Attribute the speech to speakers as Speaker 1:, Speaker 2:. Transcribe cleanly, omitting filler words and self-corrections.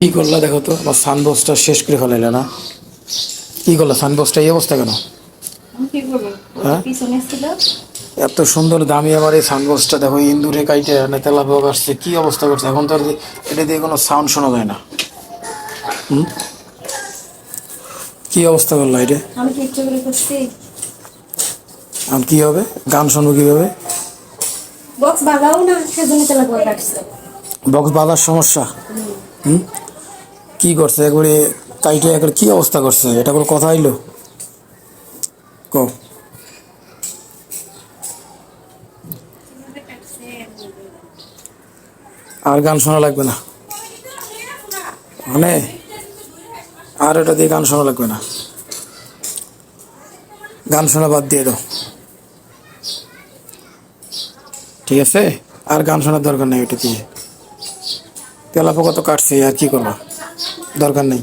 Speaker 1: কি করলা দেখো তো, আমার সানবক্সটা শেষ করে ফেলাইলে না? কি করলা, সানবক্সটা এই অবস্থা কেন?
Speaker 2: আমি কি করবো? ওটা
Speaker 1: হ্যাঁ,
Speaker 2: পিছনে ছিল।
Speaker 1: এত সুন্দর দামি আমার এই সানবক্সটা দেখো, ইন্দুরে কাইটে না তেলা পোক আসছে, কি অবস্থা করছে এখন তো। আর এটা দিয়ে কোনো সাউন্ড শোনা যায় না। হুম, কি অবস্থা করলা এটা?
Speaker 2: আমি কি ইচ্ছে করে করছি?
Speaker 1: আর কি হবে, গান শুনবো কিভাবে?
Speaker 2: বক্স বাজাও না, সেজন্য তেলা করে কাটছে।
Speaker 1: বক্স বাজার সমস্যা? হুম, কি করছে একবারে কাইটে, একবারে কি অবস্থা করছে, এটা কোনো কথা হইলো? কো, আর গান শোনা লাগবে না মানে, আর এটা দিয়ে গান শোনা লাগবে না, গান শোনা বাদ দিয়ে দাও, ঠিক আছে? আর গান শোনার দরকার নেই, ওটা দিয়ে তেলাপোকা তো কাটছে, আর কি করবো, দরকার নেই।